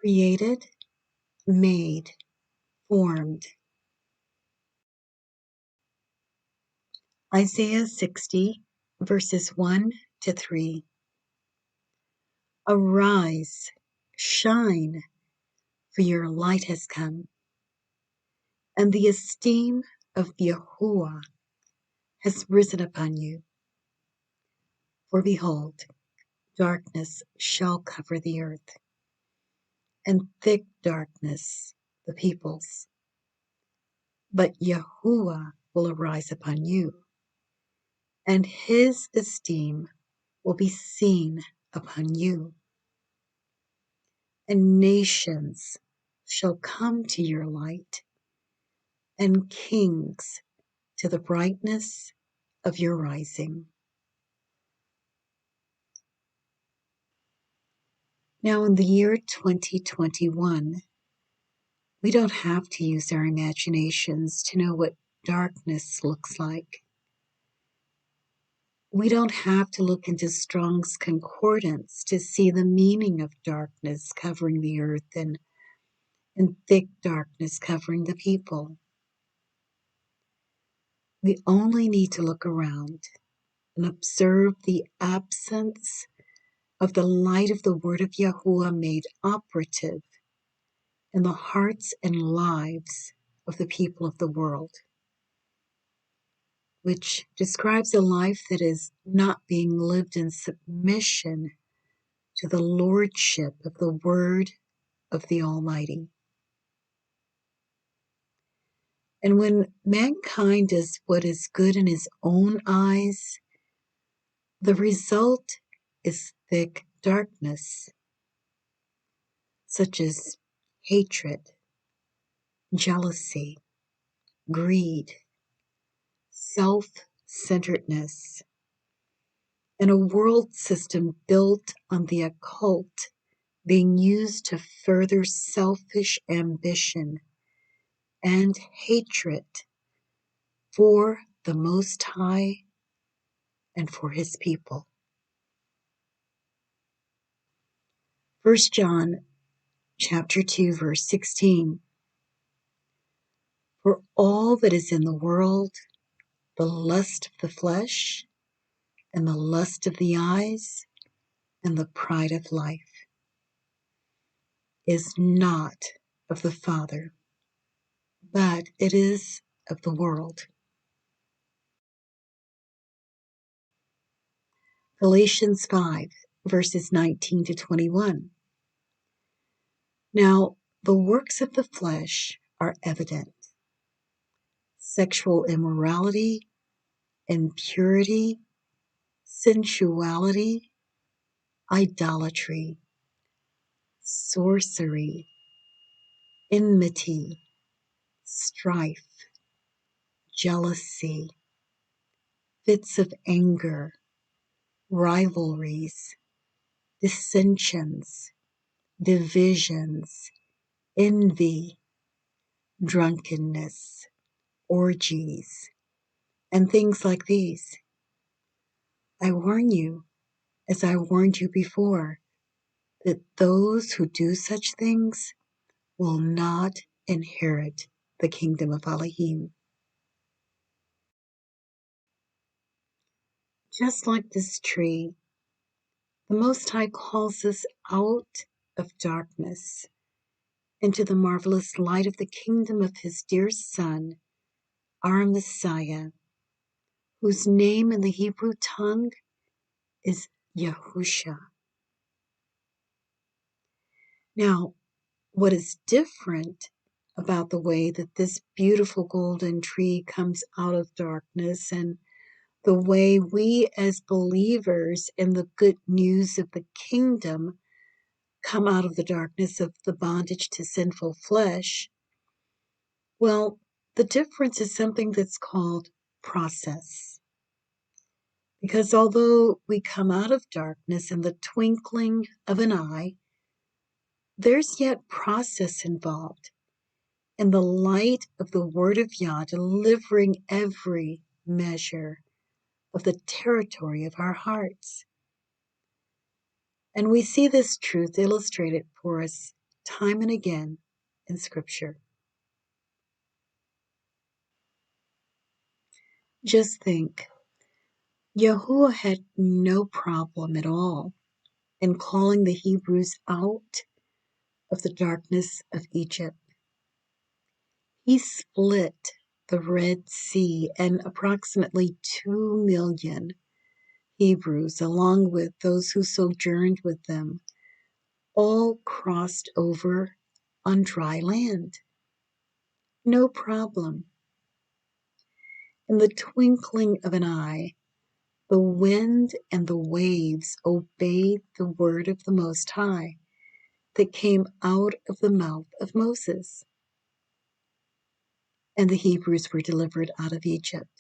created, made, formed. Isaiah 60, verses 1 to 3. Arise, shine, for your light has come, and the esteem of Yahuwah has risen upon you. For behold, darkness shall cover the earth, and thick darkness the peoples. But Yahuwah will arise upon you, and his esteem will be seen upon you. And nations shall come to your light, and kings to the brightness of your rising. Now, in the year 2021, we don't have to use our imaginations to know what darkness looks like. We don't have to look into Strong's Concordance to see the meaning of darkness covering the earth and thick darkness covering the people. We only need to look around and observe the absence of the light of the word of Yahuwah made operative in the hearts and lives of the people of the world, which describes a life that is not being lived in submission to the lordship of the word of the Almighty. And when mankind does what is good in his own eyes, the result is thick darkness, such as hatred, jealousy, greed, self-centeredness, and a world system built on the occult being used to further selfish ambition and hatred for the Most High and for his people. 1 John chapter 2, verse 16. For all that is in the world, the lust of the flesh, and the lust of the eyes, and the pride of life, is not of the Father, but it is of the world. Galatians 5, verses 19 to 21. Now, the works of the flesh are evident: sexual immorality, impurity, sensuality, idolatry, sorcery, enmity, strife, jealousy, fits of anger, rivalries, dissensions, divisions, envy, drunkenness, orgies, and things like these. I warn you, as I warned you before, that those who do such things will not inherit the kingdom of Elohim. Just like this tree, the Most High calls us out of darkness into the marvelous light of the kingdom of his dear Son, our Messiah, whose name in the Hebrew tongue is Yahusha. Now, what is different about the way that this beautiful golden tree comes out of darkness and the way we as believers in the good news of the kingdom come out of the darkness of the bondage to sinful flesh, well, the difference is something that's called process. Because although we come out of darkness in the twinkling of an eye, there's yet process involved in the light of the Word of Yah delivering every measure of the territory of our hearts. And we see this truth illustrated for us time and again in Scripture. Just think, Yahuwah had no problem at all in calling the Hebrews out of the darkness of Egypt. He split the Red Sea, and approximately 2 million Hebrews, along with those who sojourned with them, all crossed over on dry land. No problem. In the twinkling of an eye, the wind and the waves obeyed the word of the Most High that came out of the mouth of Moses, and the Hebrews were delivered out of Egypt.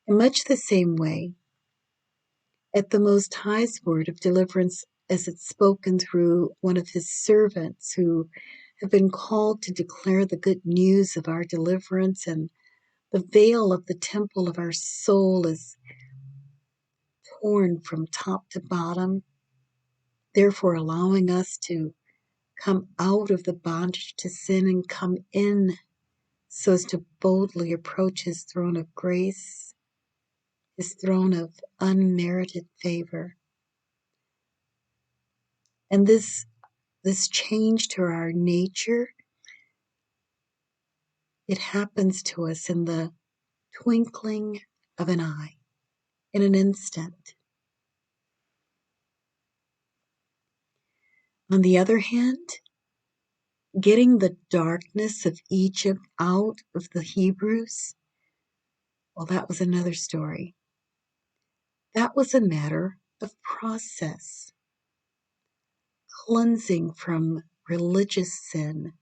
In much the same way, at the Most High's word of deliverance, as it's spoken through one of his servants who have been called to declare the good news of our deliverance, and the veil of the temple of our soul is torn from top to bottom, therefore allowing us to come out of the bondage to sin and come in so as to boldly approach his throne of grace, his throne of unmerited favor. And this change to our nature, it happens to us in the twinkling of an eye, in an instant. On the other hand, getting the darkness of Egypt out of the Hebrews, well, that was another story. That was a matter of process, cleansing from religious sin,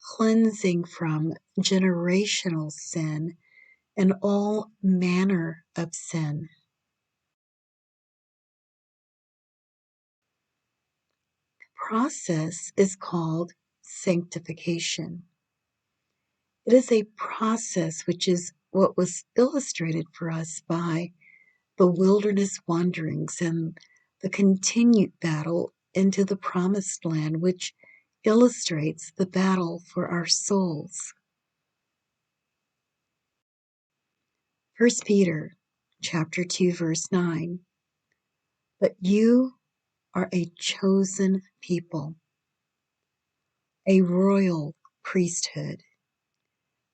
cleansing from generational sin, and all manner of sin. Process is called sanctification. It is a process which is what was illustrated for us by the wilderness wanderings and the continued battle into the promised land, which illustrates the battle for our souls. 1 Peter chapter 2, verse 9. But you are a chosen people, a royal priesthood,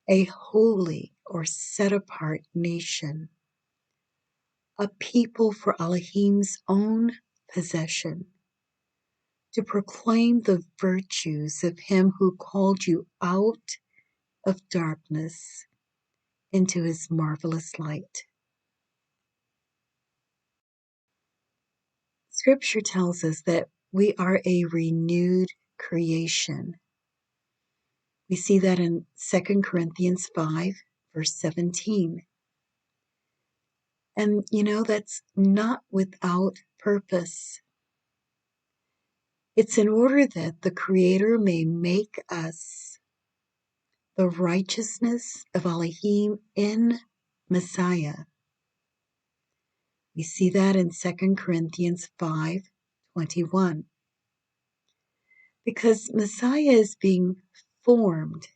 a holy or set apart nation, a people for Elohim's own possession, to proclaim the virtues of him who called you out of darkness into his marvelous light. Scripture tells us that we are a renewed creation. We see that in 2 Corinthians 5, verse 17. And that's not without purpose. It's in order that the Creator may make us the righteousness of Elohim in Messiah. We see that in 2 Corinthians 5:21. Because Messiah is being formed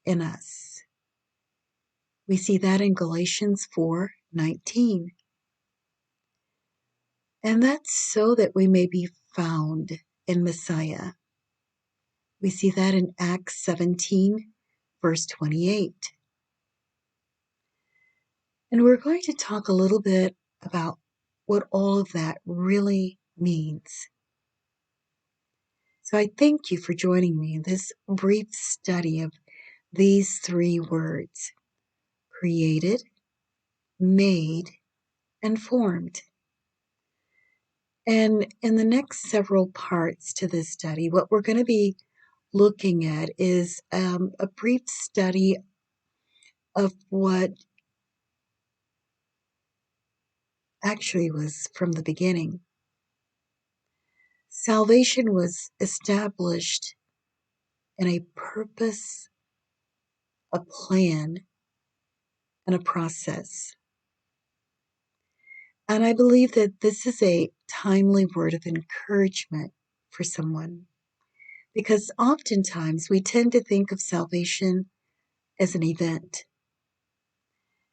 in us. We see that in Galatians 4:19. And that's so that we may be found in Messiah. We see that in Acts 17, verse 28. And we're going to talk a little bit about what all of that really means. So I thank you for joining me in this brief study of these three words: created, made, and formed. And in the next several parts to this study, what we're going to be looking at is a brief study of what actually was from the beginning. Salvation was established in a purpose, a plan, and a process. And I believe that this is a timely word of encouragement for someone. Because oftentimes we tend to think of salvation as an event.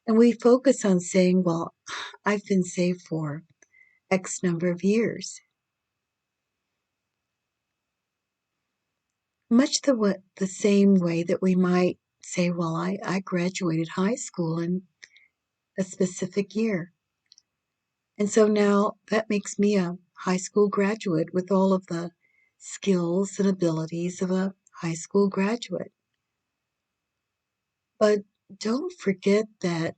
And we focus on saying, well, I've been saved for X number of years. Much the same way that we might say, well, I graduated high school in a specific year. And so now that makes me a high school graduate with all of the skills and abilities of a high school graduate. But don't forget that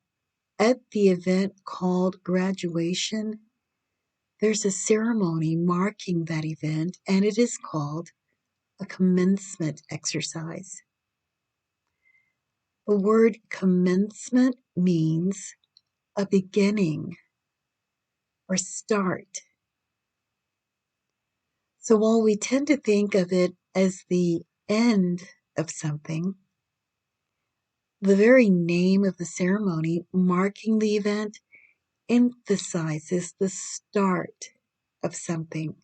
at the event called graduation, there's a ceremony marking that event, and it is called a commencement exercise. The word commencement means a beginning or start. So while we tend to think of it as the end of something, the very name of the ceremony marking the event emphasizes the start of something.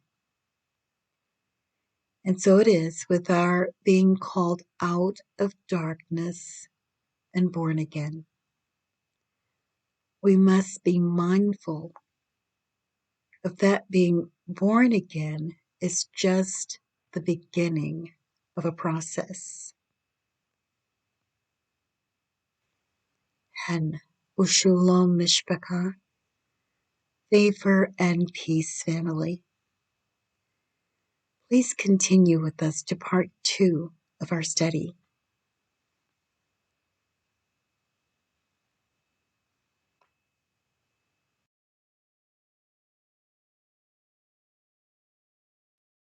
And so it is with our being called out of darkness and born again. We must be mindful of that being born again is just the beginning of a process. And Ushalom Mishpachah, favor and peace, family. Please continue with us to part 2 of our study.